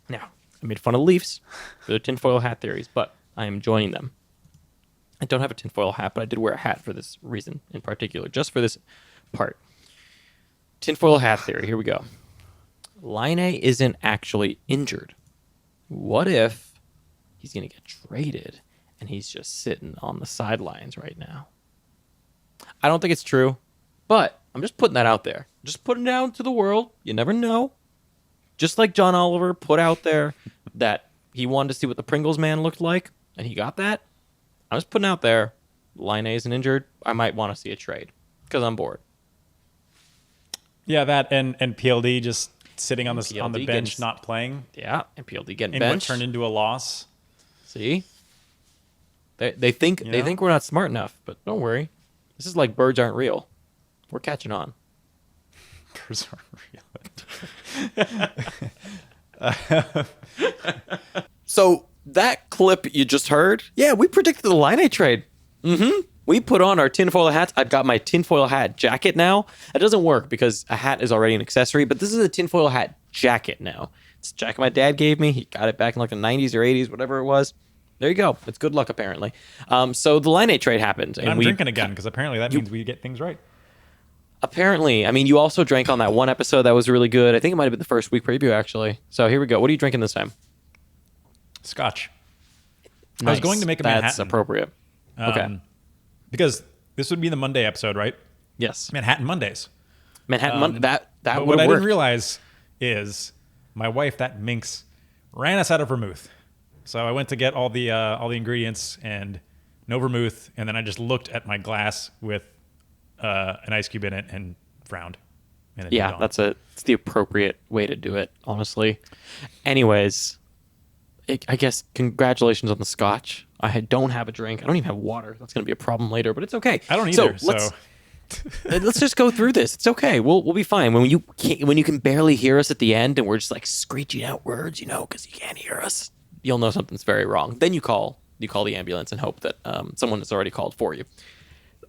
Now, I made fun of the Leafs for their tinfoil hat theories, but I am joining them. I don't have a tinfoil hat, but I did wear a hat for this reason in particular, just for this part. Tinfoil hat theory. Here we go. Line isn't actually injured. What if he's going to get traded and he's just sitting on the sidelines right now? I don't think it's true, but I'm just putting that out there. Just putting it out to the world. You never know. Just like John Oliver put out there that he wanted to see what the Pringles man looked like, and he got that. I'm just putting out there, Line isn't injured. I might want to see a trade because I'm bored. Yeah, that and PLD just sitting on the bench, getting, not playing. Yeah, and PLD getting in benched. what turned into a loss. See, they think they think we're not smart enough, but don't worry. This is like birds aren't real. We're catching on. Birds aren't real. So that clip you just heard, yeah, we predicted the Line trade. We put on our tinfoil hats. I've got my tinfoil hat jacket now. That doesn't work because a hat is already an accessory, but this is a tinfoil hat jacket now. It's a jacket my dad gave me. He got it back in like the 90s or 80s, whatever it was. There you go. It's good luck, apparently. So the Line trade happened. And I'm drinking again because apparently that means we get things right. Apparently. I mean, you also drank on that one episode that was really good. I think it might have been the first week preview, actually. So here we go. What are you drinking this time? Scotch. Nice. I was going to make a Manhattan. That's appropriate. Okay. Because this would be the Monday episode, right? Yes. Manhattan Mondays. Manhattan Monday. That But would what I have worked. didn't realize is my wife, that minx, ran us out of vermouth. So I went to get all the ingredients and no vermouth, and then I just looked at my glass with an ice cube in it and frowned. And it Yeah, moved on. it's the appropriate way to do it, honestly. Anyways, I guess congratulations on the scotch. I don't have a drink. I don't even have water. That's going to be a problem later, but it's okay. I don't either. So let's just go through this. It's okay. We'll be fine. When you can barely hear us at the end and we're just like screeching out words, because you can't hear us, you'll know something's very wrong. Then you call the ambulance and hope that someone has already called for you.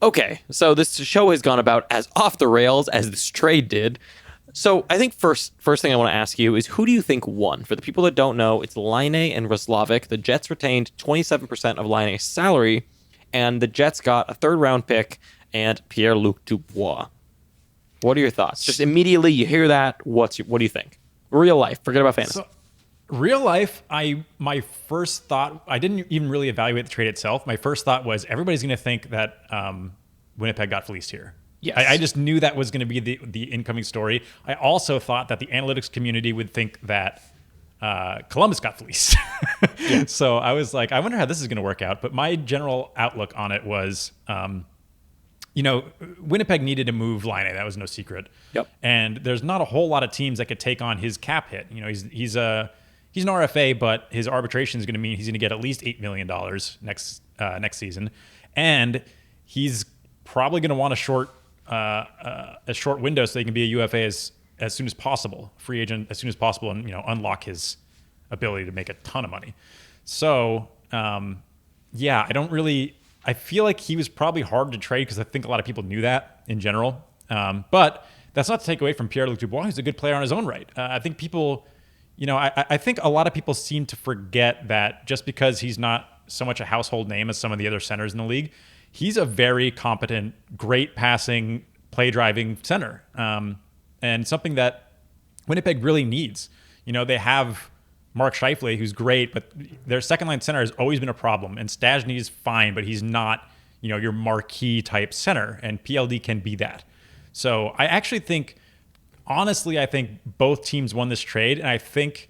Okay, so this show has gone about as off the rails as this trade did. So I think first thing I want to ask you is, who do you think won? For the people that don't know, it's Line and Roslovic. The Jets retained 27% of Line's salary, and the Jets got a third-round pick and Pierre-Luc Dubois. What are your thoughts? Just immediately you hear that, what do you think? Real life, forget about fantasy. So, real life, my first thought, I didn't even really evaluate the trade itself. My first thought was everybody's going to think that Winnipeg got fleeced here. Yes. I just knew that was going to be the incoming story. I also thought that the analytics community would think that Columbus got fleeced. Yeah. So I was like, I wonder how this is going to work out. But my general outlook on it was, Winnipeg needed to move Laine. That was no secret. Yep. And there's not a whole lot of teams that could take on his cap hit. He's an RFA, but his arbitration is going to mean he's going to get at least $8 million next season, and he's probably going to want a short window so he can be a UFA as soon as possible, free agent as soon as possible, and unlock his ability to make a ton of money. So I feel like he was probably hard to trade because I think a lot of people knew that in general. But that's not to take away from Pierre-Luc Dubois, who's a good player on his own right. I think people, I think a lot of people seem to forget that just because he's not so much a household name as some of the other centers in the league, he's a very competent, great passing, play-driving center, and something that Winnipeg really needs. They have Mark Scheifele, who's great, but their second-line center has always been a problem, and Stastny is fine, but he's not, your marquee-type center, and PLD can be that. So I actually think, honestly, both teams won this trade, and I think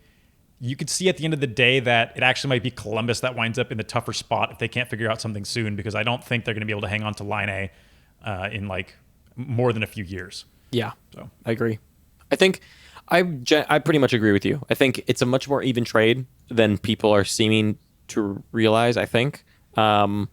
you could see at the end of the day that it actually might be Columbus that winds up in the tougher spot if they can't figure out something soon, because I don't think they're going to be able to hang on to Laine in like more than a few years. Yeah, so I agree. I think I pretty much agree with you. I think it's a much more even trade than people are seeming to realize. I think some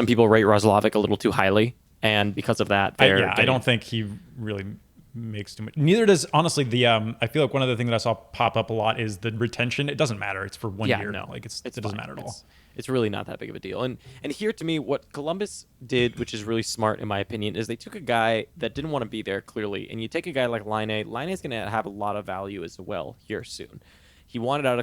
people rate Roslovic a little too highly, and because of that, I don't think he really makes too much. Neither does, honestly, the I feel like one other thing that I saw pop up a lot is the retention. It doesn't matter. It's for 1 year. No, like it doesn't fine. matter at all. It's really not that big of a deal. And here, to me, what Columbus did, which is really smart in my opinion, is they took a guy that didn't want to be there clearly, and you take a guy like Laine. Laine is going to have a lot of value as well here soon. He wanted out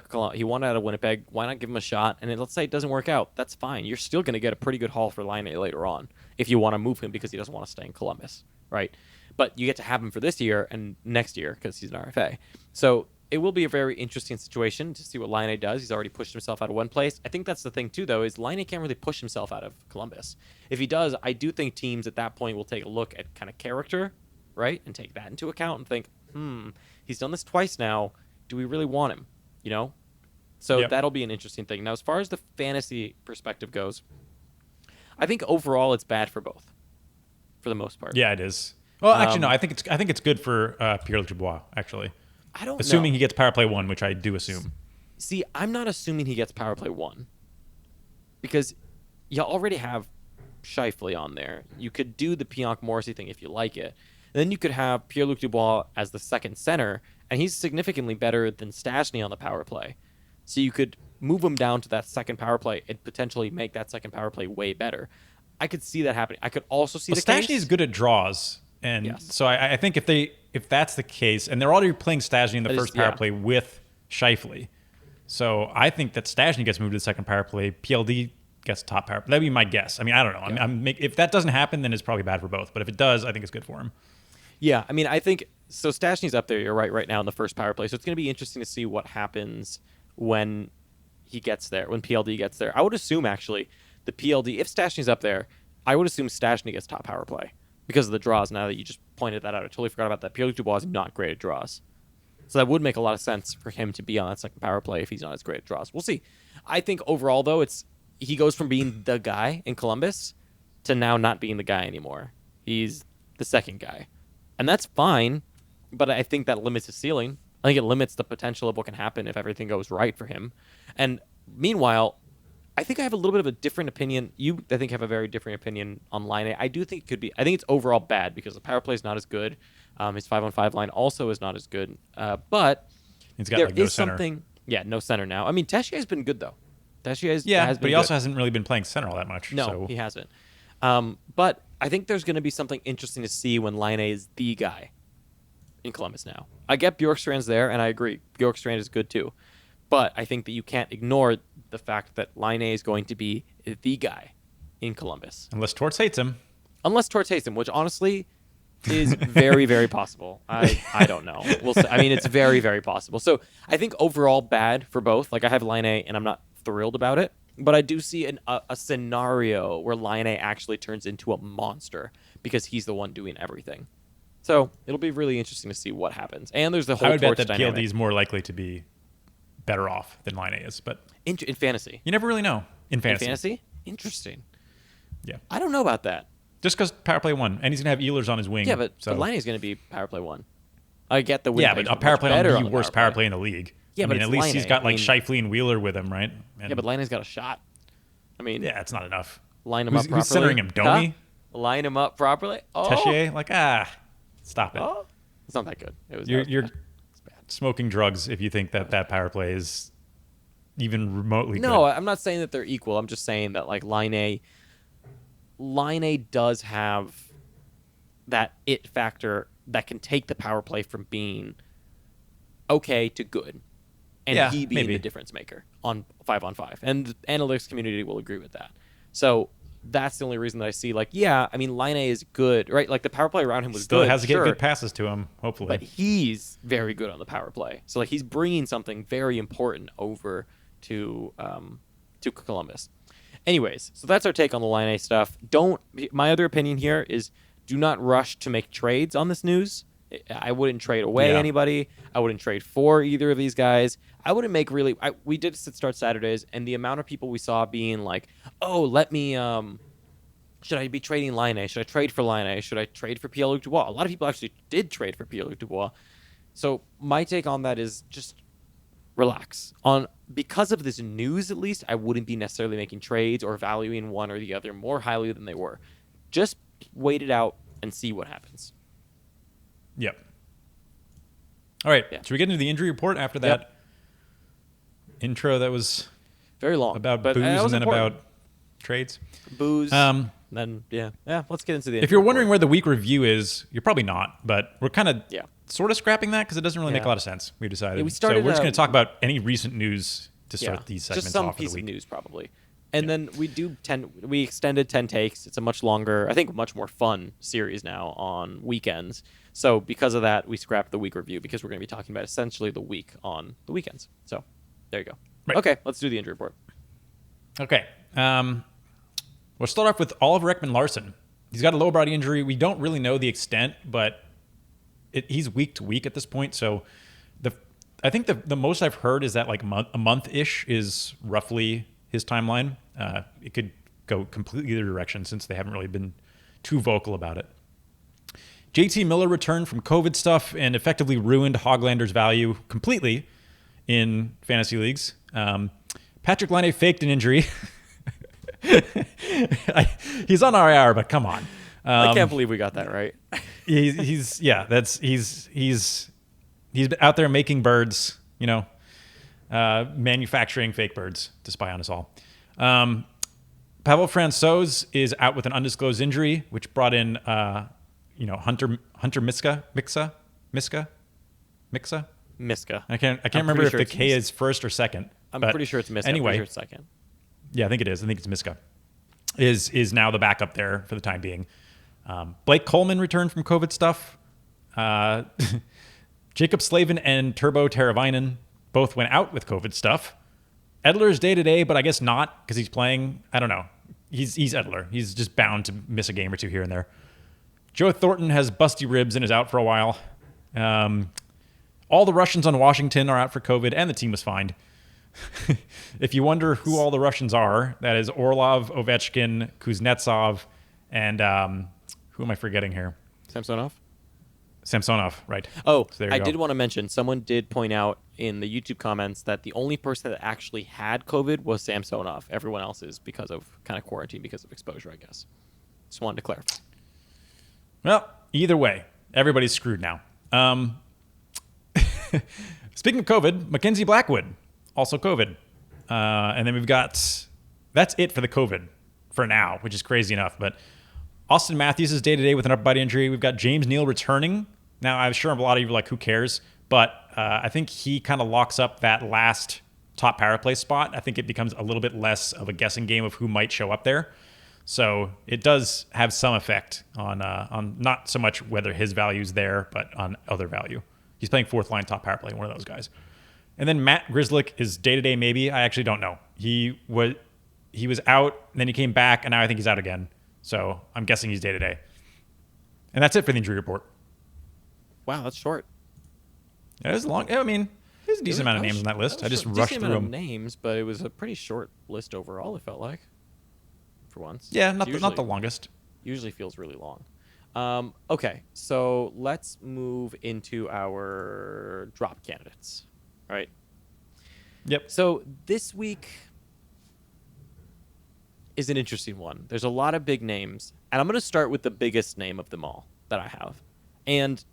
of Winnipeg. Why not give him a shot? And then let's say it doesn't work out. That's fine. You're still going to get a pretty good haul for Laine later on if you want to move him because he doesn't want to stay in Columbus, right? But you get to have him for this year and next year because he's an RFA. So it will be a very interesting situation to see what Laine does. He's already pushed himself out of one place. I think that's the thing too, though, is Laine can't really push himself out of Columbus. If he does, I do think teams at that point will take a look at kind of character, right, and take that into account and think, he's done this twice now. Do we really want him? You know? So Yep. that'll be an interesting thing. Now, as far as the fantasy perspective goes, I think overall it's bad for both, for the most part. Yeah, it is. Well, actually, no. I think it's good for Pierre-Luc Dubois. Actually, I don't assuming know. he gets power play 1, which I do assume. See, I'm not assuming he gets power play 1 because you already have Scheifele on there. You could do the Pionk Morrissey thing if you like it. And then you could have Pierre-Luc Dubois as the second center, and he's significantly better than Stastny on the power play. So you could move him down to that second power play and potentially make that second power play way better. I could see that happening. I could also see Well, the Stastny case. is good at draws, and Yes. so I think if that's the case, and they're already playing Stastny in the That is- first power yeah. play with Scheifele, so I think that Stastny gets moved to the second power play. PLD gets top power. That'd be my guess. I mean, I don't know. Yeah. If that doesn't happen, then it's probably bad for both. But if it does, I think it's good for him. Yeah, I mean, I think so. Stastny's up there. You're right now in the first power play. So it's going to be interesting to see what happens when he gets there, when PLD gets there. I would assume actually the PLD, if Stastny's up there, I would assume Stastny gets top power play because of the draws. Now that you just pointed that out, I totally forgot about that. Pierre-Luc Dubois is not great at draws, so that would make a lot of sense for him to be on that second power play if he's not as great at draws. We'll see. I think overall though, he goes from being the guy in Columbus to now not being the guy anymore. He's the second guy. And that's fine, but I think that limits his ceiling. I think it limits the potential of what can happen if everything goes right for him. And meanwhile, I think I have a little bit of a different opinion. You, I think, have a very different opinion on line A. I do think it could be. I think it's overall bad because the power play is not as good. His 5-on-5 line also is not as good. But He's got there like no is center. something. Yeah, no center now. I mean, Tessier's been good though. Tessier has Yeah, been but he good. also hasn't really been playing center all that much. No, so. he hasn't. But I think there's going to be something interesting to see when Line A is the guy in Columbus now. I get Bjorkstrand's there, and I agree. Bjorkstrand is good too. But I think that you can't ignore the fact that Line A is going to be the guy in Columbus. Unless Torts hates him. Unless Torts hates him, which honestly is very, very possible. I don't know. We'll see. I mean, it's very, very possible. So I think overall bad for both. Like I have Line A, and I'm not thrilled about it. But I do see a scenario where Line A actually turns into a monster because he's the one doing everything. So it'll be really interesting to see what happens. And there's the whole I would bet Torts that dynamic. PLD is more likely to be better off than Line A is, but In fantasy. you never really know in fantasy. In fantasy? Interesting. Yeah, I don't know about that. just because power play 1, and he's gonna have Ehlers on his wing. Yeah, but Line A is going to be power play 1. I get the win. yeah, but a power play better on the worst power play in the league. Yeah, I but mean, it's at least Line he's A. got like I mean- Scheifele and Wheeler with him, right? And Yeah, but Line A's got a shot. I mean, yeah, it's not enough. line him Who's- up properly. who's centering him? Domi? Huh? Line him up properly. Oh, Tessier, stop it. Oh. It's not that good. You're It's bad. smoking drugs if you think that power play is even remotely No, good. I'm not saying that they're equal. I'm just saying that like Line A does have that it factor that can take the power play from being okay to good, and Yeah, he being maybe. the difference maker on 5-on-5, and the analytics community will agree with that. So that's the only reason that I see like, yeah, I mean Line A is good, right? Like the power play around him was Still good, has to get sure, good passes to him, hopefully. but he's very good on the power play. So like he's bringing something very important over to Columbus. Anyways, so that's our take on the Line A stuff. My other opinion here is do not rush to make trades on this news. I wouldn't trade away Yeah. anybody. I wouldn't trade for either of these guys. I wouldn't make really. We did Sit Start Saturdays, and the amount of people we saw being like, "Oh, let me. Should I be trading Line A? Should I trade for Line A? Should I trade for Pierre-Luc Dubois?" A lot of people actually did trade for Pierre-Luc Dubois. So my take on that is just relax. Because of this news, at least, I wouldn't be necessarily making trades or valuing one or the other more highly than they were. Just wait it out and see what happens. Yep. All right. Yeah. Should we get into the injury report after that intro that was Very long. about but booze that and was then important. about trades? Booze. Then, yeah. Let's get into the If you're injury wondering report. where the week review is, you're probably not, but we're kind of Yeah. sort of scrapping that because it doesn't really make Yeah. a lot of sense. We decided. Yeah, we so started, we're just going to talk about any recent news to Yeah, start these segments just some off of piece the of week. news probably, and then we extended 10 takes. It's a much longer, I think, much more fun series now on weekends. So because of that, we scrapped the week review because we're going to be talking about essentially the week on the weekends. So there you go. Right. Okay, let's do the injury report. Okay. We'll start off with Oliver Ekman-Larsson. He's got a lower body injury. We don't really know the extent, but he's week to week at this point. So I think the most I've heard is that like a month-ish is roughly his timeline. It could go completely either direction since they haven't really been too vocal about it. JT Miller returned from COVID stuff and effectively ruined Hoglander's value completely in fantasy leagues. Patrick Laine faked an injury. He's on RIR, but come on. I can't believe we got that right. He's out there making birds, manufacturing fake birds to spy on us all. Pavel Francouz is out with an undisclosed injury, which brought in Hunter Miska. I can't remember if the K is first or second. I'm pretty sure it's Miska. Anyway, I'm pretty sure it's second. Yeah, I think it is. I think it's Miska. Is now the backup there for the time being. Blake Coleman returned from COVID stuff. Jacob Slavin and Turbo Teravainen both went out with COVID stuff. Edler's day-to-day, but I guess not because he's playing. I don't know. He's Edler. He's just bound to miss a game or two here and there. Joe Thornton has busty ribs and is out for a while. All the Russians on Washington are out for COVID, and the team was fined. If you wonder who all the Russians are, that is Orlov, Ovechkin, Kuznetsov, and who am I forgetting here? Samsonov, right. Oh, so I did want to mention, someone did point out in the YouTube comments that the only person that actually had COVID was Samsonov. Everyone else is because of kind of quarantine, because of exposure, I guess. Just wanted to clarify. Well, either way, everybody's screwed now. Speaking of COVID, Mackenzie Blackwood, also COVID. And then we've got, that's it for the COVID for now, which is crazy enough. But Austin Matthews is day-to-day with an upper body injury. We've got James Neal returning. Now, I'm sure a lot of you are like, who cares? But I think he kind of locks up that last top power play spot. I think it becomes a little bit less of a guessing game of who might show up there. So it does have some effect on not so much whether his value is there, but on other value. He's playing fourth line top power play, one of those guys. And then Matt Grzelcyk is day-to-day maybe. I actually don't know. He was out, and then he came back, and now I think he's out again. So I'm guessing he's day-to-day. And that's it for the injury report. Wow, that's short. Yeah, it was long. I mean, there's a decent amount of names on that list. I just rushed through them. Names, but it was a pretty short list overall, it felt like, for once. Yeah, not the longest. Usually feels really long. Okay, so let's move into our drop candidates. All right. Yep. So this week is an interesting one. There's a lot of big names, and I'm going to start with the biggest name of them all that I have. And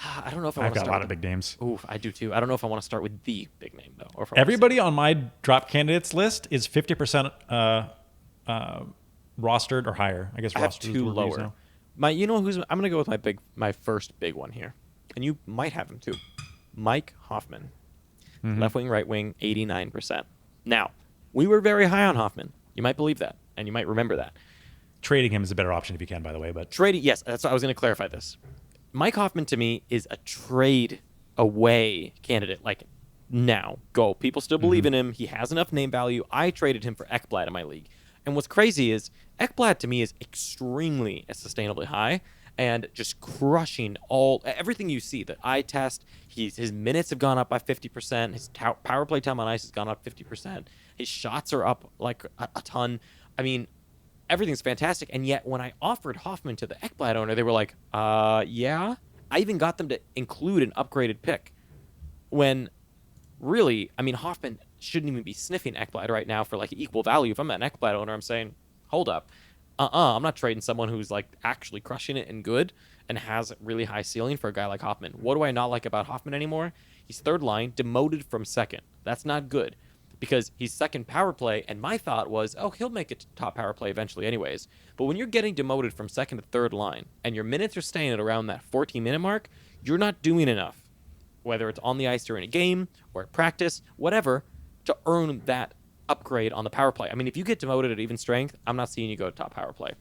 I don't know if I want to start. I've got a lot of big names. Ooh, I do too. I don't know if I want to start with the big name though. Or if everybody on my drop candidates list is 50% rostered or higher. I guess I have two lower. I'm going to go with my first big one here, and you might have him too. Mike Hoffman, left wing, right wing, 89%. Now, we were very high on Hoffman. You might believe that, and you might remember that. Trading him is a better option if you can, by the way. But yes, that's what I was going to clarify this. Mike Hoffman to me is a trade away candidate. Like now, go. People still believe in him. He has enough name value. I traded him for Ekblad in my league, and what's crazy is Ekblad to me is extremely sustainably high. And just crushing everything you see. The eye test, his minutes have gone up by 50%. His power play time on ice has gone up 50%. His shots are up like a ton. I mean, everything's fantastic. And yet, when I offered Hoffman to the Ekblad owner, they were like, yeah. I even got them to include an upgraded pick. When really, I mean, Hoffman shouldn't even be sniffing Ekblad right now for like equal value. If I'm an Ekblad owner, I'm saying, hold up. I'm not trading someone who's like actually crushing it and good and has really high ceiling for a guy like Hoffman. What do I not like about Hoffman anymore? He's third line, demoted from second. That's not good because he's second power play. And my thought was, he'll make it to top power play eventually anyways. But when you're getting demoted from second to third line and your minutes are staying at around that 14-minute mark, you're not doing enough, whether it's on the ice during a game or at practice, whatever, to earn that upgrade on the power play. I mean, if you get demoted at even strength, I'm not seeing you go to top power play.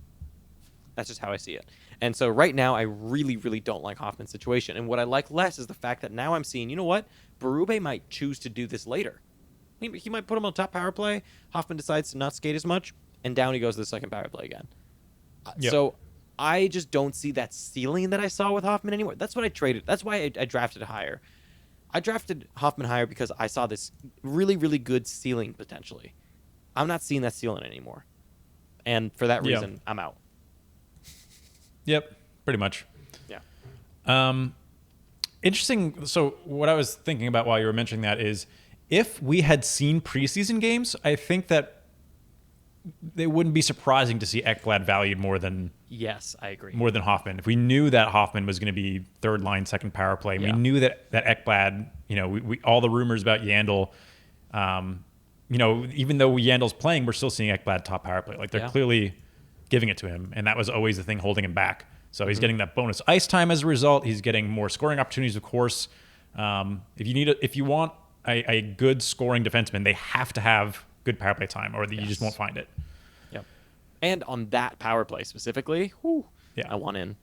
That's just how I see it. And so right now, I really, really don't like Hoffman's situation. And what I like less is the fact that now I'm seeing, you know what? Berube might choose to do this later. He might put him on top power play. Hoffman decides to not skate as much, and down he goes to the second power play again. Yep. So I just don't see that ceiling that I saw with Hoffman anymore. That's what I traded. That's why I drafted higher. I drafted Hoffman higher because I saw this really, really good ceiling potentially. I'm not seeing that ceiling anymore. And for that reason, I'm out. Yep, pretty much. Yeah. Interesting. So what I was thinking about while you were mentioning that is if we had seen preseason games, I think that it wouldn't be surprising to see Ekblad valued more than Yes, I agree. Hoffman. If we knew that Hoffman was going to be third line, second power play, we knew that Ekblad, we all the rumors about Yandel, even though Yandel's playing, we're still seeing Ekblad top power play. Like they're clearly giving it to him, and that was always the thing holding him back. So he's getting that bonus ice time as a result. He's getting more scoring opportunities, of course. If you want a good scoring defenseman, they have to have good power play time, or you just won't find it. Yep. And on that power play specifically, I want in.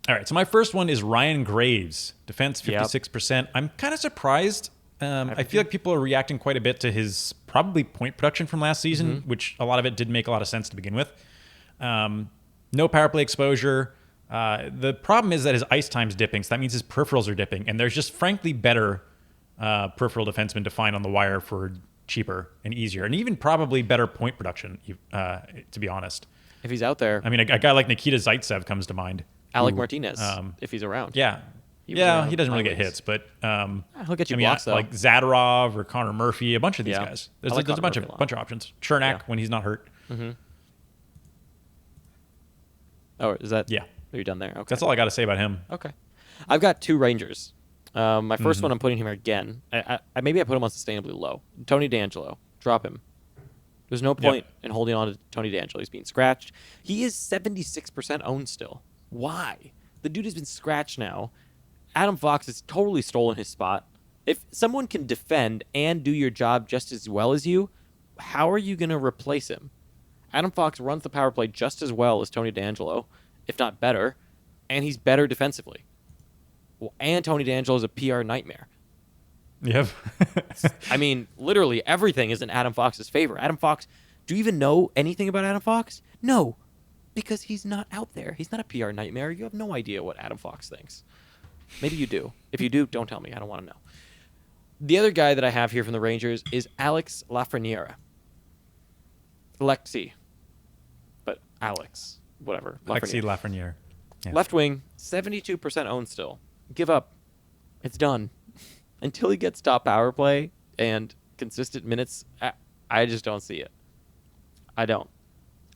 All right, so my first one is Ryan Graves, defense 56%. I'm kind of surprised. I feel like people are reacting quite a bit to his probably point production from last season, which a lot of it did make a lot of sense to begin with. No power play exposure. The problem is that his ice time's dipping, so that means his peripherals are dipping, and there's just frankly better peripheral defensemen to find on the wire for cheaper and easier, and even probably better point production, to be honest. If he's out there. I mean, a guy like Nikita Zaitsev comes to mind. Alec Martinez, if he's around. Yeah. He doesn't really get hits, but he'll get you blocks, though. Like Zadorov or Connor Murphy, a bunch of these guys. There's like a bunch of options. Chernak when he's not hurt. Mm-hmm. Oh, is that? Yeah. Are you done there? Okay. That's all I got to say about him. Okay. I've got two Rangers. My first one, I'm putting him again. Maybe I put him on sustainably low. Tony DeAngelo. Drop him. There's no point in holding on to Tony DeAngelo. He's being scratched. He is 76% owned still. Why? The dude has been scratched now. Adam Fox has totally stolen his spot. If someone can defend and do your job just as well as you, how are you going to replace him? Adam Fox runs the power play just as well as Tony DeAngelo, if not better, and he's better defensively. Well, and Tony DeAngelo is a PR nightmare. Yep. I mean, literally everything is in Adam Fox's favor. Adam Fox, do you even know anything about Adam Fox? No, because he's not out there. He's not a PR nightmare. You have no idea what Adam Fox thinks. Maybe you do. If you do, don't tell me. I don't want to know. The other guy that I have here from the Rangers is Alex Lafreniere. Alexi. But Alex. Whatever. Alexi Lafreniere. Yeah. Left wing, 72% owned still. Give up. It's done. Until he gets top power play and consistent minutes, I just don't see it. I don't.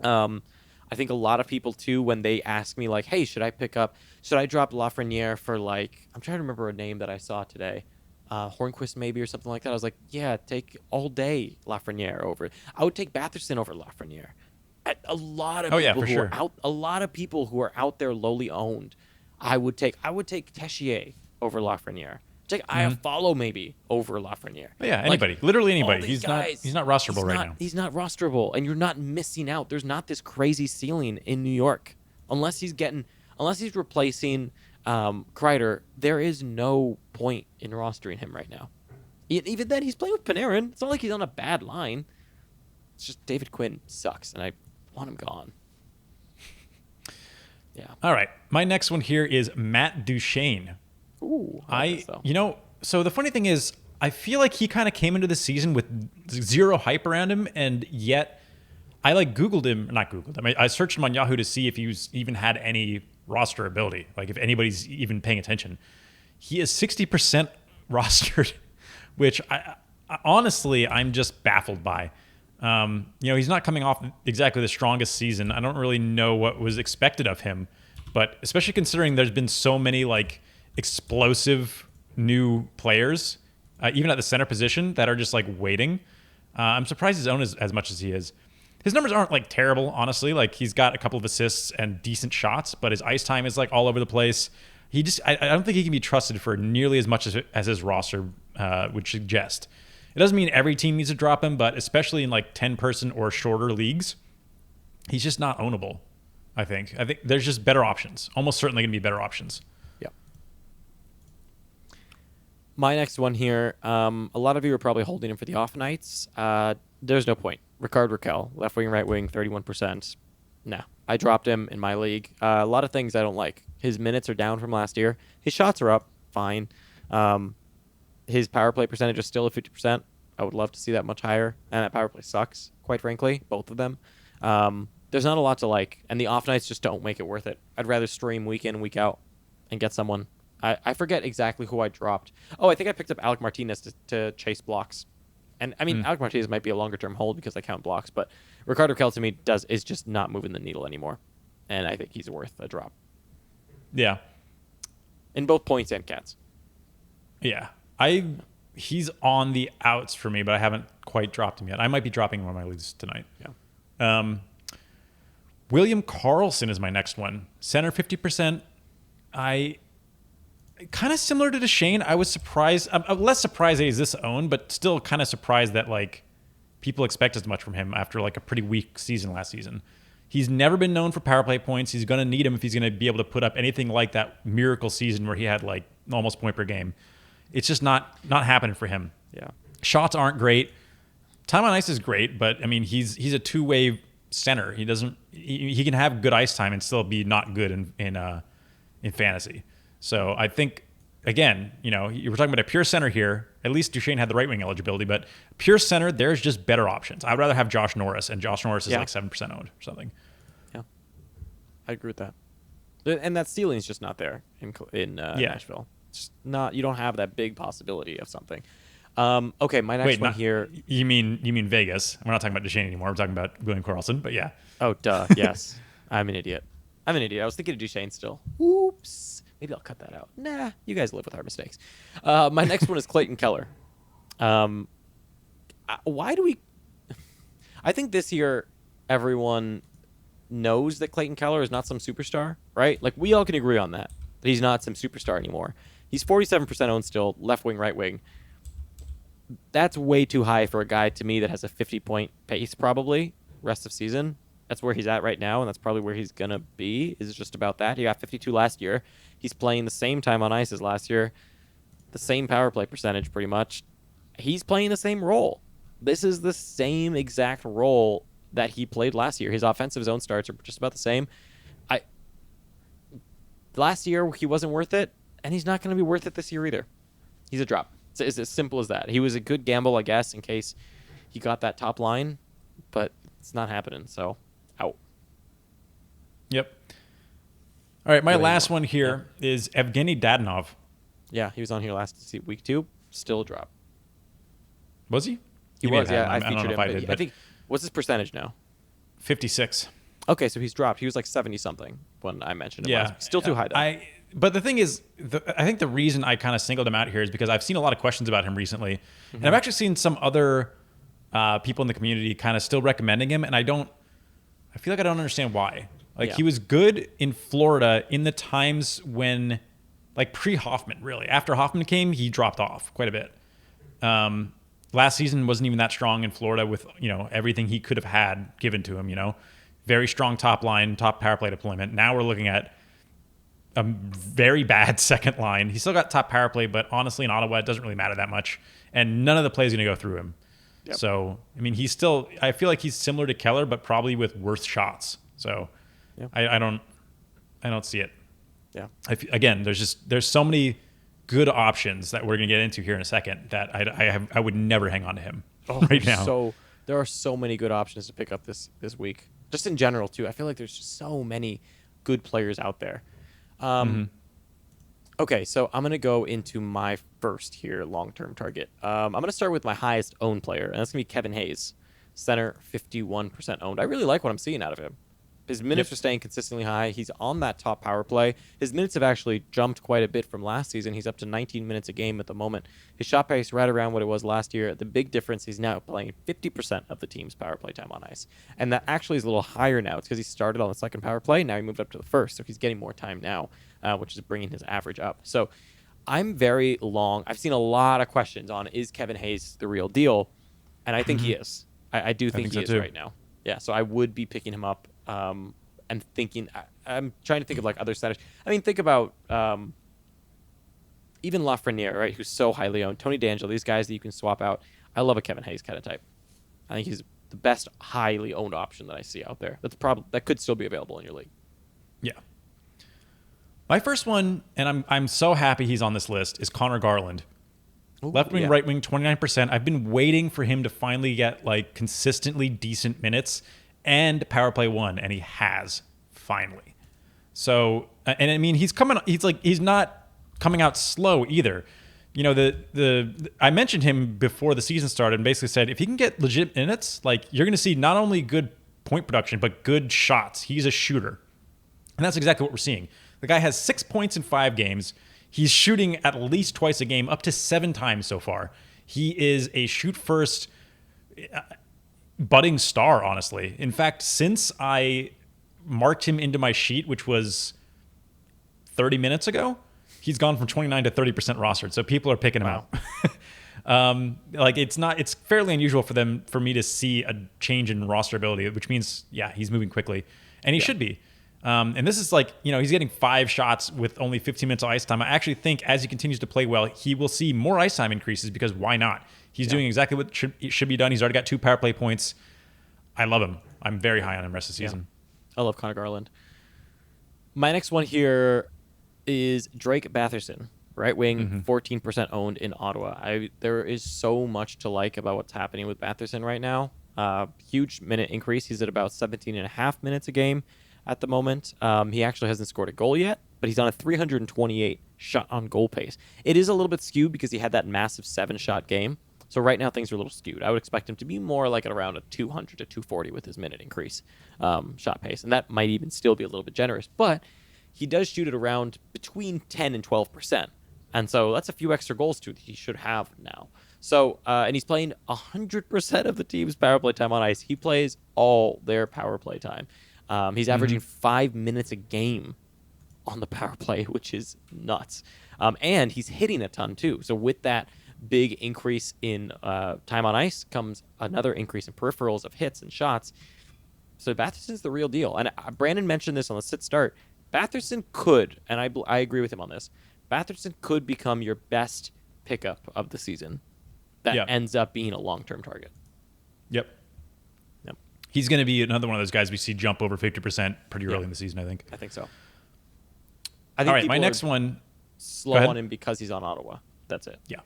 I think a lot of people, too, when they ask me, like, hey, should I drop Lafreniere for, like, I'm trying to remember a name that I saw today. Hornquist maybe or something like that. I was like, yeah, take all day Lafreniere over. I would take Batherson over Lafreniere. A lot of people who are out there lowly owned, I would take Tessier over Lafreniere. Take Iafallo maybe over Lafreniere. Yeah, anybody. Like, literally anybody. He's not rosterable right now. He's not rosterable, and you're not missing out. There's not this crazy ceiling in New York. Unless he's replacing Kreider, there is no point in rostering him right now. Even then, he's playing with Panarin. It's not like he's on a bad line. It's just David Quinn sucks, and I want him gone. Yeah. All right. My next one here is Matt Duchene. Ooh. So the funny thing is, I feel like he kind of came into the season with zero hype around him, and yet I searched him. I searched him on Yahoo to see if he even had any roster ability, like if anybody's even paying attention. He is 60% rostered, which I honestly, I'm just baffled by. He's not coming off exactly the strongest season. I don't really know what was expected of him, but especially considering there's been so many like explosive new players, even at the center position, that are just like waiting. I'm surprised he's owned as much as he is. His numbers aren't like terrible, honestly. Like he's got a couple of assists and decent shots, but his ice time is like all over the place. I don't think he can be trusted for nearly as much as his roster would suggest. It doesn't mean every team needs to drop him, but especially in like 10-person or shorter leagues, he's just not ownable. I think there's just better options. Almost certainly going to be better options. Yeah. My next one here, a lot of you are probably holding him for the off nights. There's no point. Ricard Raquel, left wing, right wing, 31%. No, I dropped him in my league. A lot of things I don't like. His minutes are down from last year. His shots are up, fine. His power play percentage is still at 50%. I would love to see that much higher. And that power play sucks, quite frankly, both of them. There's not a lot to like, and the off nights just don't make it worth it. I'd rather stream week in, week out, and get someone. I forget exactly who I dropped. Oh, I think I picked up Alec Martinez to chase blocks. And I mean, Alec Martinez might be a longer term hold because I count blocks, but Ricardo Raquel to me is just not moving the needle anymore, and I think he's worth a drop. Yeah, in both points and cats. Yeah, he's on the outs for me, but I haven't quite dropped him yet. I might be dropping him on my leagues tonight. Yeah. William Karlsson is my next one. Center 50%. Kind of similar to Duchesne. I was surprised. I'm less surprised that he's this owned, but still kind of surprised that like people expect as much from him after like a pretty weak season last season. He's never been known for power play points. He's going to need him if he's going to be able to put up anything like that miracle season where he had like almost point per game. It's just not happening for him. Yeah. Shots aren't great. Time on ice is great, but I mean he's a two-way center. He can have good ice time and still be not good in fantasy. So I think, again, you know, we're talking about a pure center here. At least Duchesne had the right wing eligibility, but pure center, there's just better options. I'd rather have Josh Norris, and Josh Norris is like 7% owned or something. Yeah, I agree with that. And that ceiling is just not there in Nashville. It's just not. You don't have that big possibility of something. Okay, my next one here. You mean Vegas? We're not talking about Duchesne anymore. We're talking about William Karlsson. But yeah. Oh, duh. Yes, I'm an idiot. I was thinking of Duchesne still. Oops. Maybe I'll cut that out. Nah, you guys live with our mistakes. My next one is Clayton Keller. Why do we... I think this year everyone knows that Clayton Keller is not some superstar, right? Like, we all can agree on that he's not some superstar anymore. He's 47% owned still, left wing, right wing. That's way too high for a guy, to me, that has a 50-point pace probably rest of season. That's where he's at right now, and that's probably where he's going to be, is just about that. He got 52 last year. He's playing the same time on ice as last year, the same power play percentage pretty much. He's playing the same role. This is the same exact role that he played last year. His offensive zone starts are just about the same. Last year, he wasn't worth it, and he's not going to be worth it this year either. He's a drop. It's as simple as that. He was a good gamble, I guess, in case he got that top line, but it's not happening, so out. Yep. All right, my last one here is Evgeny Dadonov. Yeah, he was on here last week too. Still a drop. Was he? He was, yeah. I don't know featured if him. I think, what's his percentage now? 56. Okay, so he's dropped. He was like 70-something when I mentioned him last week. Still too high, though. But the thing is, I think the reason I kind of singled him out here is because I've seen a lot of questions about him recently. Mm-hmm. And I've actually seen some other people in the community kind of still recommending him. And I feel like I don't understand why. He was good in Florida in the times when, like, pre-Hoffman, really. After Hoffman came, he dropped off quite a bit. Last season wasn't even that strong in Florida with, everything he could have had given to him, Very strong top line, top power play deployment. Now we're looking at a very bad second line. He's still got top power play, but honestly, in Ottawa, it doesn't really matter that much. And none of the plays are going to go through him. Yep. So, I mean, I feel like he's similar to Keller, but probably with worse shots. So, yep. I don't see it. Yeah. Again, there's so many good options that we're going to get into here in a second that I would never hang on to him right now. So there are so many good options to pick up this week. Just in general, too. I feel like there's just so many good players out there. Okay, so I'm going to go into my first here long-term target. I'm going to start with my highest owned player, and that's going to be Kevin Hayes. Center, 51% owned. I really like what I'm seeing out of him. His minutes are staying consistently high. He's on that top power play. His minutes have actually jumped quite a bit from last season. He's up to 19 minutes a game at the moment. His shot pace right around what it was last year. The big difference, he's now playing 50% of the team's power play time on ice. And that actually is a little higher now. It's because he started on the second power play. Now he moved up to the first. So he's getting more time now, which is bringing his average up. So I'm very long. I've seen a lot of questions on, is Kevin Hayes the real deal? And I think he is. I do think he is right now. Yeah, so I would be picking him up. And thinking, I'm trying to think of like other status. I mean, think about even Lafreniere, right? Who's so highly owned. Tony DeAngelo, these guys that you can swap out. I love a Kevin Hayes kind of type. I think he's the best highly owned option that I see out there. That could still be available in your league. Yeah. My first one, and I'm so happy he's on this list, is Connor Garland. Left wing, right wing, 29%. I've been waiting for him to finally get like consistently decent minutes and power play one, and he has finally. So, and I mean, he's not coming out slow either. You know, I mentioned him before the season started and basically said if he can get legit minutes, like you're going to see not only good point production but good shots. He's a shooter, and that's exactly what we're seeing. The guy has 6 points in 5 games. He's shooting at least twice a game, up to 7 times so far. He is a shoot first. Budding star, honestly. In fact, since I marked him into my sheet, which was 30 minutes ago, he's gone from 29 to 30% rostered. So people are picking him out. It's fairly unusual for me to see a change in roster ability, which means, yeah, he's moving quickly, and he should be. And this is like, you know, he's getting 5 shots with only 15 minutes of ice time. I actually think as he continues to play well, he will see more ice time increases because why not? He's doing exactly what should be done. He's already got 2 power play points. I love him. I'm very high on him rest of the season. I love Connor Garland. My next one here is Drake Batherson, right wing, 14% owned in Ottawa. There is so much to like about what's happening with Batherson right now. Huge minute increase. He's at about 17.5 minutes a game at the moment. He actually hasn't scored a goal yet, but he's on a 328 shot on goal pace. It is a little bit skewed because he had that massive 7-shot game. So right now things are a little skewed. I would expect him to be more like at around a 200 to 240 with his minute increase shot pace. And that might even still be a little bit generous. But he does shoot it around between 10 and 12%. And so that's a few extra goals too that he should have now. So, and he's playing 100% of the team's power play time on ice. He plays all their power play time. He's averaging 5 minutes a game on the power play, which is nuts. And he's hitting a ton too. So with that big increase in time on ice comes another increase in peripherals of hits and shots. So Batherson's the real deal. And Brandon mentioned this on the sit start. Batherson could, and I agree with him on this, Batherson could become your best pickup of the season that ends up being a long-term target. Yep. He's going to be another one of those guys we see jump over 50% pretty early in the season, I think. I think so. All right, my next one. Slow on him because he's on Ottawa. That's it. Yeah.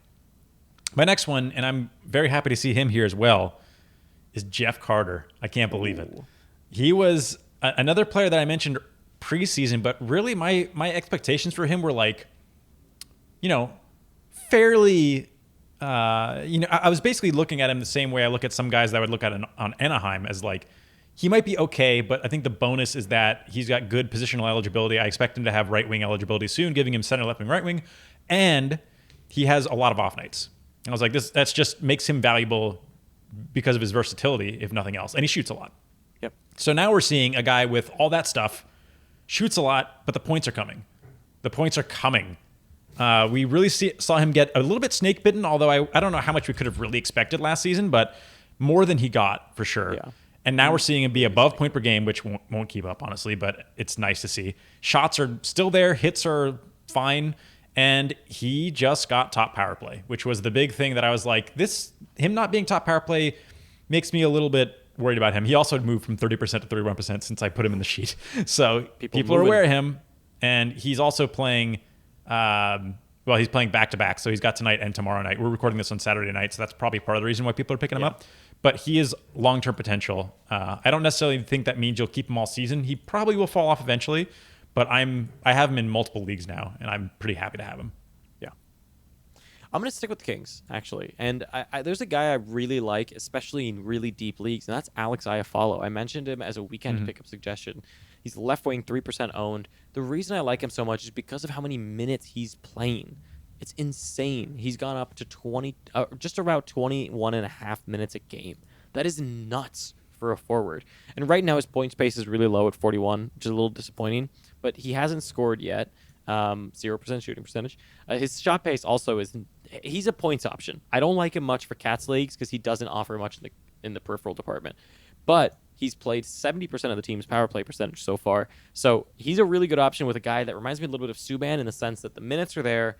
My next one, and I'm very happy to see him here as well, is Jeff Carter. I can't believe it. He was another player that I mentioned preseason, but really my expectations for him were like, you know, fairly, I was basically looking at him the same way I look at some guys that I would look at on Anaheim as like, he might be okay, but I think the bonus is that he's got good positional eligibility. I expect him to have right wing eligibility soon, giving him center, left wing, right wing, and he has a lot of off nights. And I was like, that's just makes him valuable because of his versatility, if nothing else. And he shoots a lot. Yep. So now we're seeing a guy with all that stuff, shoots a lot, but the points are coming. The points are coming. We really saw him get a little bit snake bitten, although I don't know how much we could have really expected last season, but more than he got for sure. Yeah. And now we're seeing him be above point per game, which won't keep up, honestly, but it's nice to see. Shots are still there. Hits are fine. And he just got top power play, which was the big thing that I was like, him not being top power play makes me a little bit worried about him. He also moved from 30% to 31% since I put him in the sheet. So people are aware of him. And he's also playing, he's playing back-to-back. So he's got tonight and tomorrow night. We're recording this on Saturday night, so that's probably part of the reason why people are picking him up. But he is long-term potential. I don't necessarily think that means you'll keep him all season. He probably will fall off eventually. But I have him in multiple leagues now, and I'm pretty happy to have him. Yeah. I'm going to stick with the Kings, actually. And there's a guy I really like, especially in really deep leagues, and that's Alex Iafallo. I mentioned him as a weekend pickup suggestion. He's left wing, 3% owned. The reason I like him so much is because of how many minutes he's playing. It's insane. He's gone up to just around 21 and a half minutes a game. That is nuts for a forward. And right now his point pace is really low at 41, which is a little disappointing. But he hasn't scored yet. 0% shooting percentage. His shot pace also is. He's a points option. I don't like him much for Cats leagues because he doesn't offer much in the peripheral department. But he's played 70% of the team's power play percentage so far. So he's a really good option with a guy that reminds me a little bit of Subban in the sense that the minutes are there.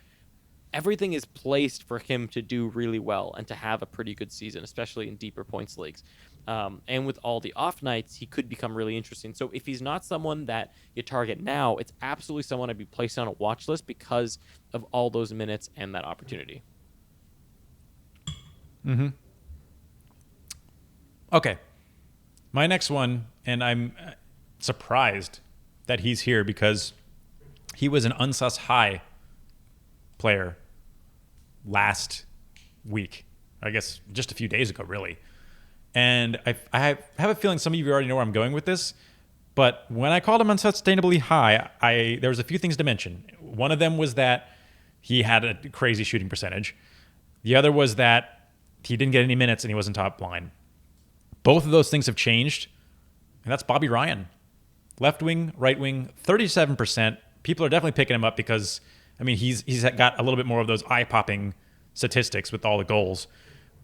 Everything is placed for him to do really well and to have a pretty good season, especially in deeper points leagues. And with all the off nights, he could become really interesting. So if he's not someone that you target now, it's absolutely someone I'd be placed on a watch list because of all those minutes and that opportunity. Okay. My next one, and I'm surprised that he's here because he was an unsus high player last week. I guess just a few days ago, really. And I have a feeling some of you already know where I'm going with this. But when I called him unsustainably high, there was a few things to mention. One of them was that he had a crazy shooting percentage. The other was that he didn't get any minutes and he wasn't top line. Both of those things have changed. And that's Bobby Ryan. Left wing, right wing, 37%. People are definitely picking him up because, I mean, he's got a little bit more of those eye-popping statistics with all the goals.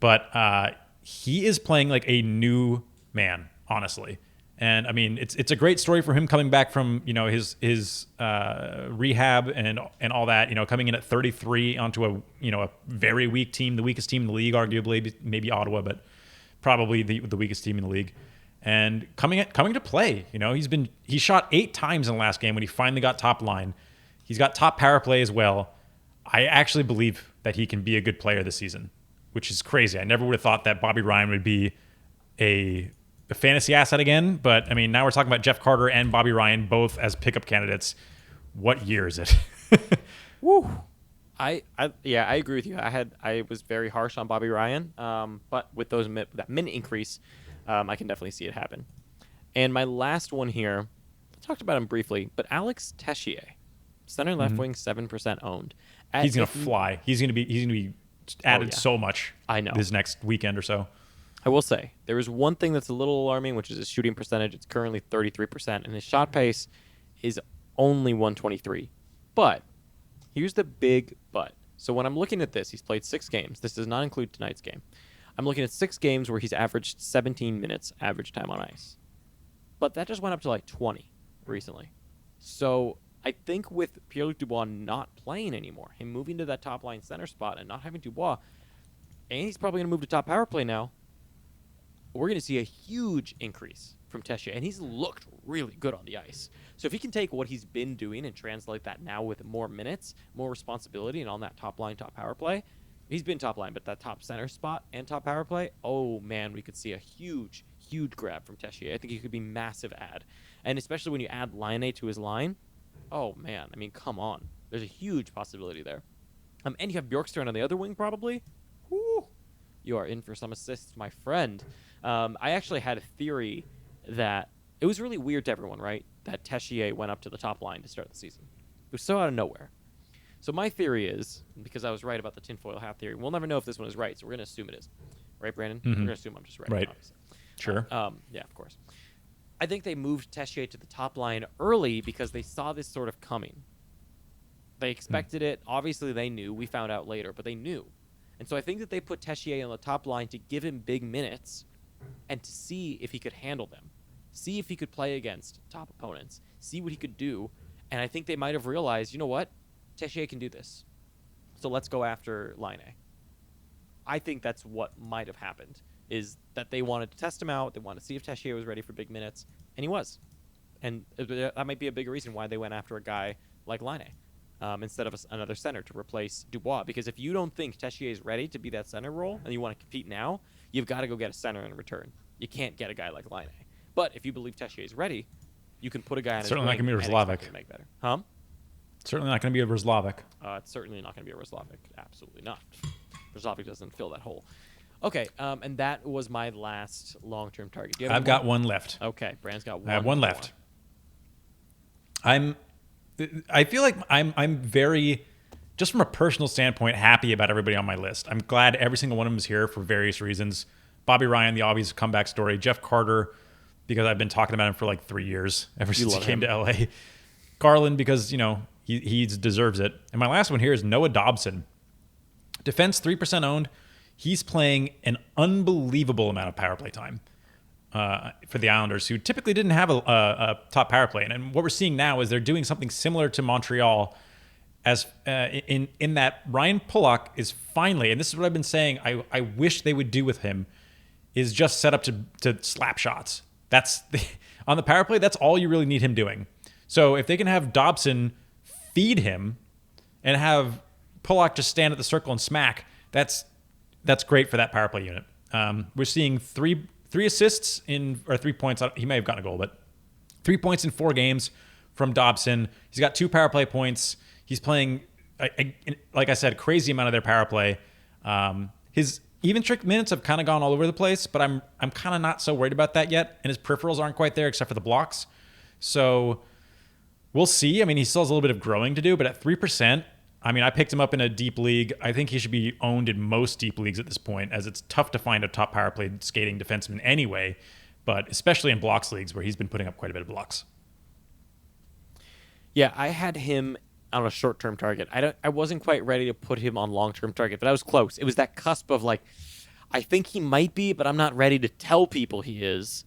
But he is playing like a new man, honestly. And I mean, it's a great story for him coming back from, you know, his rehab and all that, you know, coming in at 33 onto a very weak team, the weakest team in the league, arguably, maybe Ottawa, but probably the weakest team in the league. And coming to play, you know, he shot 8 times in the last game when he finally got top line. He's got top power play as well. I actually believe that he can be a good player this season, which is crazy. I never would have thought that Bobby Ryan would be a fantasy asset again. But I mean, now we're talking about Jeff Carter and Bobby Ryan both as pickup candidates. What year is it? Woo. I agree with you. I was very harsh on Bobby Ryan, but with that minute increase, I can definitely see it happen. And my last one here, I talked about him briefly, but Alex Tessier, center left wing, 7% owned. He's gonna fly. He's gonna be added so much. I know. This next weekend or so. I will say there is one thing that's a little alarming, which is his shooting percentage. It's currently 33%, and his shot pace is only 123. But here's the big but. So when I'm looking at this, he's played 6 games. This does not include tonight's game. I'm looking at 6 games where he's averaged 17 minutes average time on ice. But that just went up to like 20 recently. So I think with Pierre-Luc Dubois not playing anymore, him moving to that top line center spot and not having Dubois, and he's probably going to move to top power play now, we're going to see a huge increase from Tessier. And he's looked really good on the ice. So if he can take what he's been doing and translate that now with more minutes, more responsibility, and on that top line, top power play, he's been top line, but that top center spot and top power play, oh man, we could see a huge, huge grab from Tessier. I think he could be massive add. And especially when you add Laine to his line, oh man, I mean, come on. There's a huge possibility there. And you have Bjorkstrand on the other wing probably. Woo! You are in for some assists, my friend. I actually had a theory that it was really weird to everyone, right? That Tessier went up to the top line to start the season. It was so out of nowhere. So my theory is, because I was right about the tinfoil hat theory, we'll never know if this one is right, so we're going to assume it is. Right, Brandon? We're going to assume I'm just right. Right. Obviously. Sure. Yeah, of course. I think they moved Tessier to the top line early because they saw this sort of coming. They expected it. Obviously, they knew. We found out later, but they knew. And so I think that they put Tessier on the top line to give him big minutes and to see if he could handle them. See if he could play against top opponents. See what he could do. And I think they might have realized, you know what? Tessier can do this. So let's go after Laine. I think that's what might have happened, is that they wanted to test him out. They wanted to see if Tessier was ready for big minutes. And he was. And that might be a big reason why they went after a guy like Laine instead of another center to replace Dubois. Because if you don't think Tessier is ready to be that center role and you want to compete now, you've got to go get a center in return. You can't get a guy like Laine. But if you believe Tessier is ready, you can put a guy on his certainly not wing going to be and expect him Roslovic. to make better. Huh? Certainly not going to be a Roslovic. It's certainly not going to be a Roslovic. Absolutely not. Roslovic doesn't fill that hole. Okay, and that was my last long-term target. Do you have I've got one left. Okay, Brand's got one. I have one more. left. I feel like I'm very, just from a personal standpoint, happy about everybody on my list. I'm glad every single one of them is here for various reasons. Bobby Ryan, the obvious comeback story. Jeff Carter, because I've been talking about him for like 3 years, ever since he came to LA. Garland, because, you know, he deserves it. And my last one here is Noah Dobson. Defense 3% owned. He's playing an unbelievable amount of power play time for the Islanders, who typically didn't have a top power play. And what we're seeing now is they're doing something similar to Montreal, as in that Ryan Pulock is finally, and this is what I've been saying, I wish they would do with him, is just set up to slap shots. That's on the power play. That's all you really need him doing. So if they can have Dobson feed him and have Pulock just stand at the circle and smack, that's great for that power play unit. We're seeing three assists or 3 points. He may have gotten a goal, but 3 points in 4 games from Dobson. He's got 2 power play points. He's playing, like I said, crazy amount of their power play. His even trick minutes have kind of gone all over the place, but I'm kind of not so worried about that yet. And his peripherals aren't quite there except for the blocks. So we'll see. I mean, he still has a little bit of growing to do, but at 3%, I mean, I picked him up in a deep league. I think he should be owned in most deep leagues at this point, as it's tough to find a top power play skating defenseman anyway, but especially in blocks leagues where he's been putting up quite a bit of blocks. Yeah, I had him on a short-term target. I wasn't quite ready to put him on long-term target, but I was close. It was that cusp of like, I think he might be, but I'm not ready to tell people he is.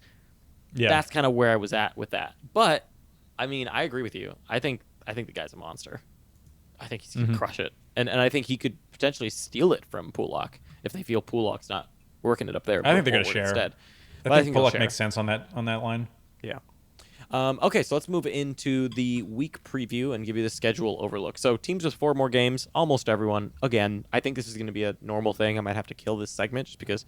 Yeah. That's kind of where I was at with that. But I mean, I agree with you. I think the guy's a monster. I think he's gonna crush it, and I think he could potentially steal it from Pulock if they feel Pulock's not working it up there. I think they're gonna share instead. I think Pulock makes sense on that line. Yeah. Okay, so let's move into the week preview and give you the schedule overlook. So teams with 4 more games, almost everyone. Again, I think this is going to be a normal thing. I might have to kill this segment just because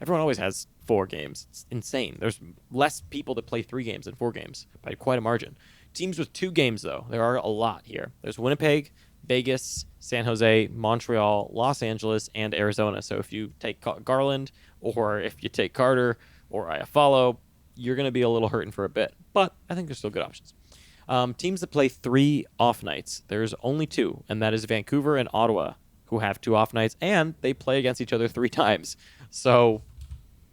everyone always has 4 games. It's insane. There's less people that play 3 games than 4 games by quite a margin. Teams with 2 games, though, there are a lot here. There's Winnipeg, Vegas, San Jose, Montreal, Los Angeles, and Arizona. So if you take Garland, or if you take Carter, or Iafallo, you're going to be a little hurting for a bit. But I think there's still good options. Teams that play 3 off nights, there's only 2, and that is Vancouver and Ottawa, who have 2 off nights, and they play against each other 3 times. So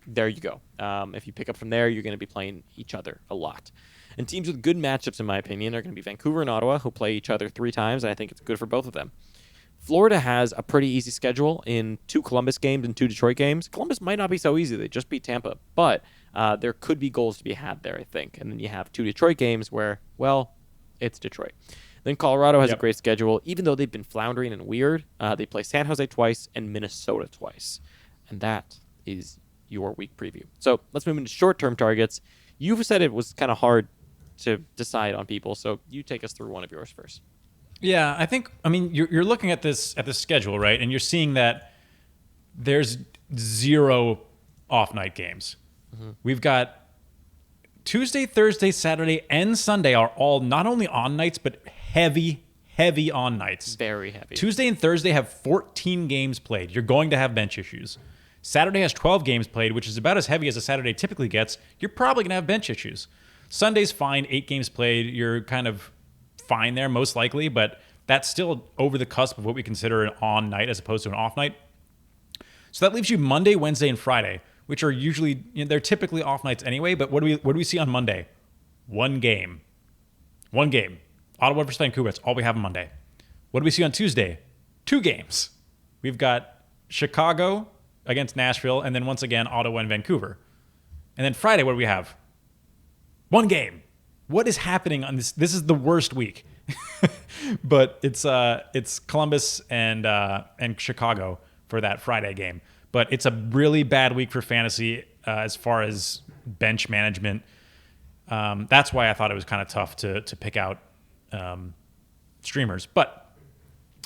there you go. If you pick up from there, you're going to be playing each other a lot. And teams with good matchups, in my opinion, are going to be Vancouver and Ottawa, who play each other 3 times, and I think it's good for both of them. Florida has a pretty easy schedule in 2 Columbus games and 2 Detroit games. Columbus might not be so easy. They just beat Tampa. But there could be goals to be had there, I think. And then you have 2 Detroit games where, well, it's Detroit. Then Colorado has a great schedule. Even though they've been floundering and weird, they play San Jose twice and Minnesota twice. And that is your week preview. So let's move into short-term targets. You've said it was kind of hard to decide on people, so you take us through one of yours first. Yeah, I mean, you're looking at this schedule, right? And you're seeing that there's 0 off-night games. Mm-hmm. We've got Tuesday, Thursday, Saturday, and Sunday are all not only on nights, but heavy on nights. Very heavy. Tuesday and Thursday have 14 games played. You're going to have bench issues. Saturday has 12 games played, which is about as heavy as a Saturday typically gets. You're probably going to have bench issues. Sunday's fine, 8 games played. You're kind of fine there, most likely, but that's still over the cusp of what we consider an on night as opposed to an off night. So that leaves you Monday, Wednesday, and Friday, which are usually, they're typically off nights anyway, but what do we see on Monday? One game. Ottawa versus Vancouver, that's all we have on Monday. What do we see on Tuesday? 2 games. We've got Chicago against Nashville, and then once again, Ottawa and Vancouver. And then Friday, what do we have? 1 game. What is happening on this? This is the worst week. But it's Columbus and Chicago for that Friday game. But it's a really bad week for fantasy as far as bench management. That's why I thought it was kind of tough to pick out streamers. But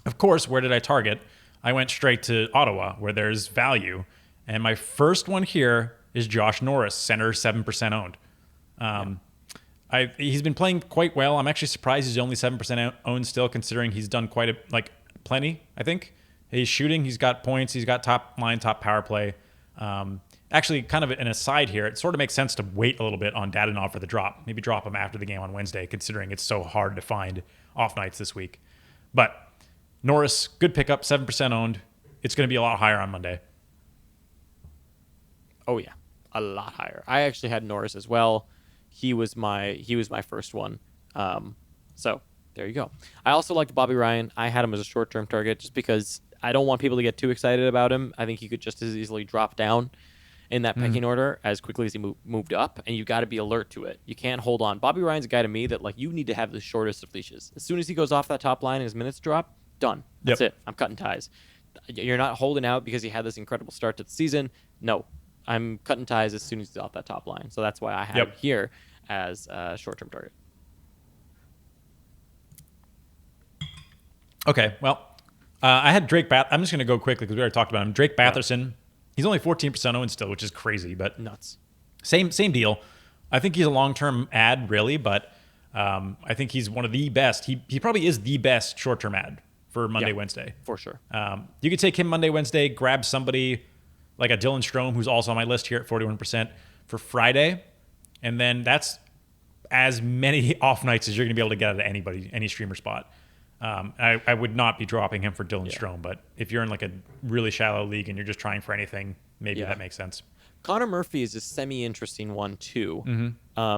of course, where did I target? I went straight to Ottawa, where there's value. And my first one here is Josh Norris, center, 7% owned. He's been playing quite well. I'm actually surprised he's only 7% owned still, considering he's done plenty. I think he's shooting. He's got points. He's got top power play. Actually, kind of an aside here, it sort of makes sense to wait a little bit on Dadonov for the drop. Maybe drop him after the game on Wednesday, considering it's so hard to find off nights this week. But Norris, good pickup, 7% owned. It's going to be a lot higher on Monday. Oh yeah, a lot higher. I actually had Norris as well. He was my first one. So there you go. I also liked Bobby Ryan. I had him as a short-term target just because I don't want people to get too excited about him. I think he could just as easily drop down in that pecking order as quickly as he moved up, and you got to be alert to it. You can't hold on. Bobby Ryan's a guy to me that you need to have the shortest of leashes. As soon as he goes off that top line and his minutes drop, done. That's it. I'm cutting ties. You're not holding out because he had this incredible start to the season. No, I'm cutting ties as soon as he's off that top line. So that's why I have him here as a short-term target. Okay, well, I had Drake I'm just going to go quickly because we already talked about him. Drake Batherson. He's only 14% owned still, which is crazy, but nuts. Same deal. I think he's a long-term ad, really, but I think he's one of the best. He probably is the best short-term ad for Monday, Wednesday. For sure. You could take him Monday, Wednesday, grab somebody like a Dylan Strome, who's also on my list here at 41% for Friday, and then that's as many off nights as you're going to be able to get out of anybody, any streamer spot. I would not be dropping him for Dylan Strome, but if you're in a really shallow league and you're just trying for anything, maybe that makes sense. Connor Murphy is a semi-interesting one too,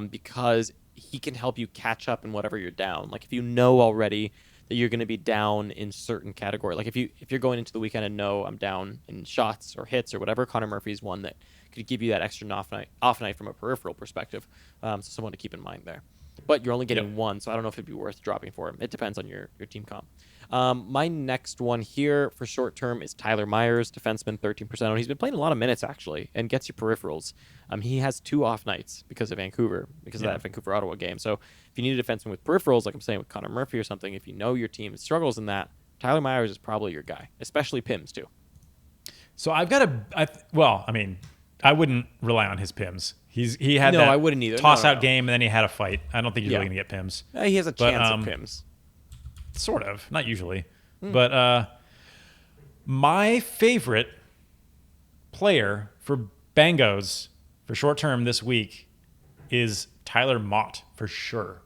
because he can help you catch up in whatever you're down. If you know already that you're going to be down in certain category, if you're going into the weekend and know I'm down in shots or hits or whatever, Connor Murphy is one that could give you that extra off night from a peripheral perspective. So someone to keep in mind there. But you're only getting one, so I don't know if it'd be worth dropping for him. It depends on your team comp. My next one here for short term is Tyler Myers, defenseman, 13% owned. He's been playing a lot of minutes, actually, and gets you peripherals. He has 2 off nights because of Vancouver, because of that Vancouver-Ottawa game. So if you need a defenseman with peripherals, like I'm saying with Connor Murphy or something, if you know your team struggles in that, Tyler Myers is probably your guy, especially PIMS, too. So I've got I wouldn't rely on his PIMS. He had I wouldn't either. Toss-out game, and then he had a fight. I don't think he's really going to get PIMS. He has a chance of PIMS. Sort of. Not usually. But my favorite player for Bangos for short term this week is Tyler Mott, for sure.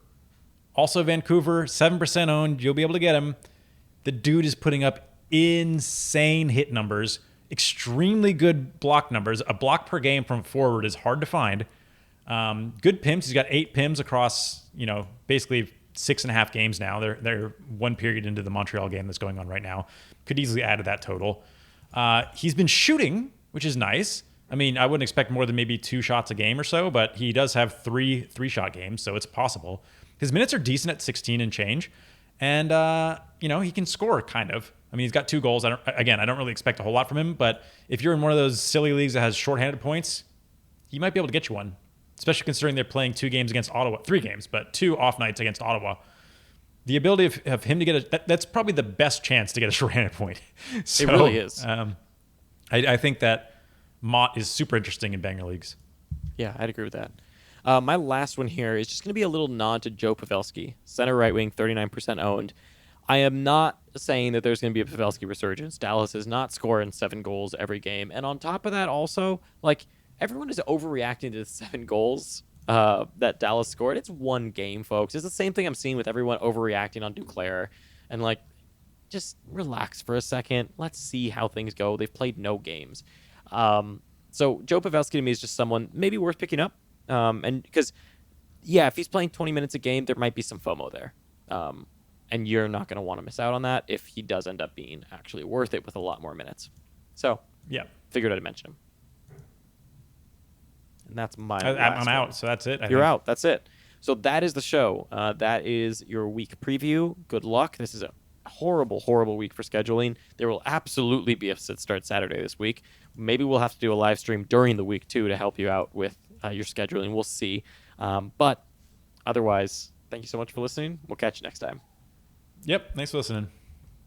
Also Vancouver, 7% owned. You'll be able to get him. The dude is putting up insane hit numbers. Extremely good block numbers. A block per game from forward is hard to find. Good PIMS. He's got 8 PIMS across, basically 6.5 games now. They're one period into the Montreal game that's going on right now. Could easily add to that total. He's been shooting, which is nice. I wouldn't expect more than maybe 2 shots a game or so, but he does have 3-shot games, so it's possible. His minutes are decent at 16 and change. And, he can score, kind of. He's got 2 goals. I don't really expect a whole lot from him, but if you're in one of those silly leagues that has shorthanded points, he might be able to get you one, especially considering they're playing 2 games against Ottawa, 3 games, but 2 off nights against Ottawa. The ability of him to get that's probably the best chance to get a shorthanded point. So, it really is. I think that Mott is super interesting in banger leagues. Yeah, I'd agree with that. My last one here is just going to be a little nod to Joe Pavelski, center right wing, 39% owned. I am not saying that there's going to be a Pavelski resurgence. Dallas is not scoring 7 goals every game. And on top of that, also, everyone is overreacting to the 7 goals that Dallas scored. It's 1 game, folks. It's the same thing I'm seeing with everyone overreacting on Duclair. And, just relax for a second. Let's see how things go. They've played no games. So Joe Pavelski to me is just someone maybe worth picking up. And because, if he's playing 20 minutes a game, there might be some FOMO there. And you're not going to want to miss out on that if he does end up being actually worth it with a lot more minutes. So, figured I'd mention him. And that's my I'm out, so that's it. You're out. That's it. So that is the show. That is your week preview. Good luck. This is a horrible, horrible week for scheduling. There will absolutely be a sit start Saturday this week. Maybe we'll have to do a live stream during the week, too, to help you out with your scheduling. We'll see. But otherwise, thank you so much for listening. We'll catch you next time. Yep. Thanks for listening.